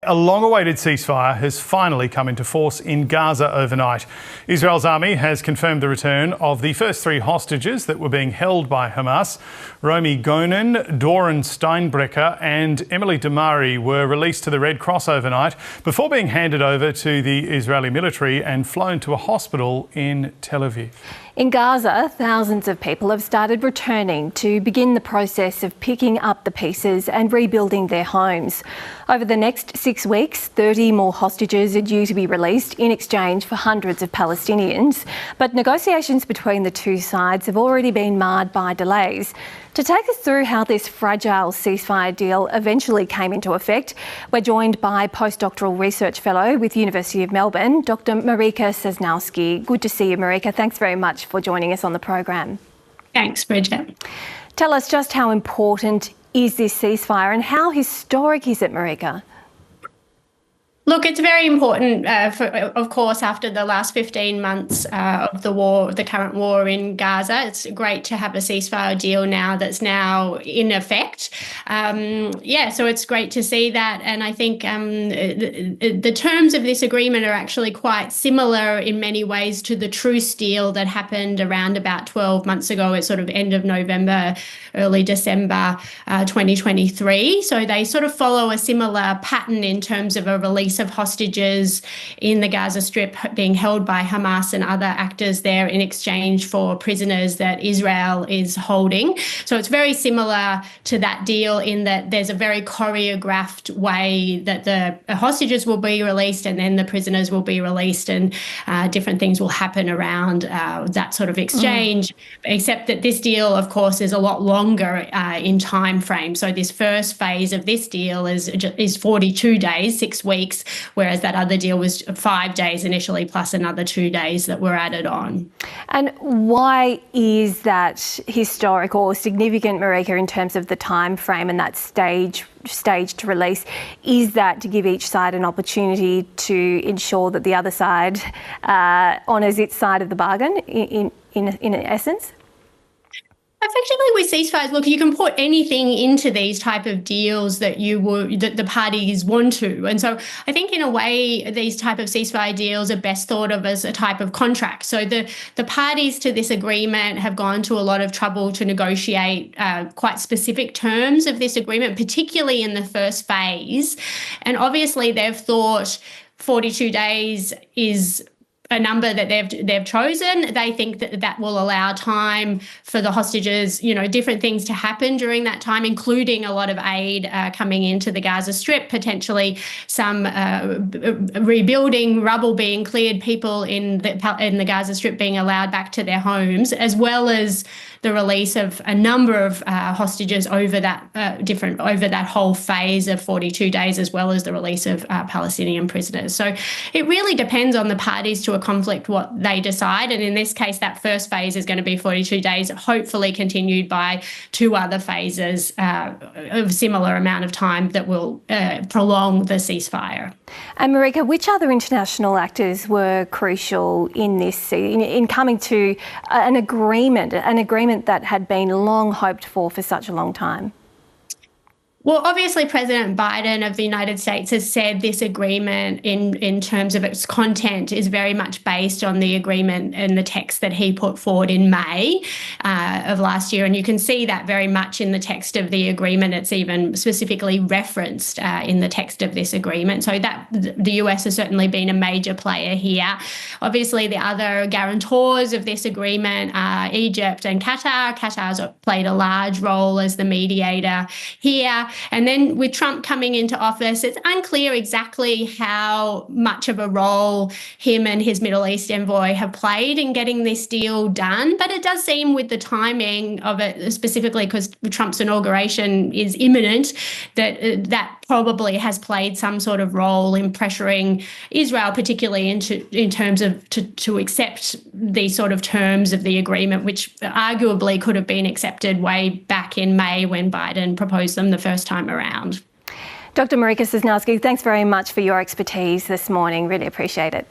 A long-awaited ceasefire has finally come into force in Gaza overnight. Israel's army has confirmed the return of the first 3 hostages that were being held by Hamas. Romy Gonen, Doran Steinbrecher and Emily Damari were released to the Red Cross overnight before being handed over to the Israeli military and flown to a hospital in Tel Aviv. In Gaza, thousands of people have started returning to begin the process of picking up the pieces and rebuilding their homes. Over the next 6 weeks, 30 more hostages are due to be released in exchange for hundreds of Palestinians. But negotiations between the two sides have already been marred by delays. To take us through how this fragile ceasefire deal eventually came into effect, we're joined by postdoctoral research fellow with University of Melbourne, Dr. Marika Sosnowski. Good to see you, Marika. Thanks very much for joining us on the program. Thanks, Bridget. Tell us just how important is this ceasefire and how historic is it, Marika? Look, it's very important, of course, after the last 15 months of the war, the current war in Gaza. It's great to have a ceasefire deal now that's now in effect. So it's great to see that. And I think the terms of this agreement are actually quite similar in many ways to the truce deal that happened around about 12 months ago. It's sort of end of November, early December 2023. So they sort of follow a similar pattern in terms of a release of hostages in the Gaza Strip being held by Hamas and other actors there in exchange for prisoners that Israel is holding. So it's very similar to that deal in that there's a very choreographed way that the hostages will be released and then the prisoners will be released, and different things will happen around that sort of exchange, except that this deal, of course, is a lot longer in time frame. So this first phase of this deal is 42 days, 6 weeks, whereas that other deal was 5 days initially plus another 2 days that were added on. And why is that historic or significant, Marika, in terms of the time frame and that staged release? Is that to give each side an opportunity to ensure that the other side honours its side of the bargain in essence? Effectively, with ceasefires, look, you can put anything into these type of deals that the parties want to. And so I think in a way, these type of ceasefire deals are best thought of as a type of contract. So the parties to this agreement have gone to a lot of trouble to negotiate quite specific terms of this agreement, particularly in the first phase. And obviously, they've thought 42 days is a number that they've chosen. They think that will allow time for the hostages, different things to happen during that time, including a lot of aid coming into the Gaza Strip, potentially some rebuilding, rubble being cleared, people in the Gaza Strip being allowed back to their homes, as well as the release of a number of hostages over that whole phase of 42 days, as well as the release of Palestinian prisoners. So it really depends on the parties to a conflict what they decide. And in this case, that first phase is going to be 42 days, hopefully continued by 2 other phases of similar amount of time that will prolong the ceasefire. And Marika, which other international actors were crucial in this, in coming to an agreement that had been long hoped for such a long time? Well, obviously, President Biden of the United States has said this agreement in terms of its content is very much based on the agreement and the text that he put forward in May of last year. And you can see that very much in the text of the agreement. It's even specifically referenced in the text of this agreement. So that the US has certainly been a major player here. Obviously, the other guarantors of this agreement are Egypt and Qatar. Qatar's played a large role as the mediator here. And then with Trump coming into office, it's unclear exactly how much of a role him and his Middle East envoy have played in getting this deal done. But it does seem with the timing of it, specifically because Trump's inauguration is imminent, that probably has played some sort of role in pressuring Israel, particularly in terms of to accept these sort of terms of the agreement, which arguably could have been accepted way back in May when Biden proposed them the first time around. Dr. Marika Sosnowski, thanks very much for your expertise this morning. Really appreciate it.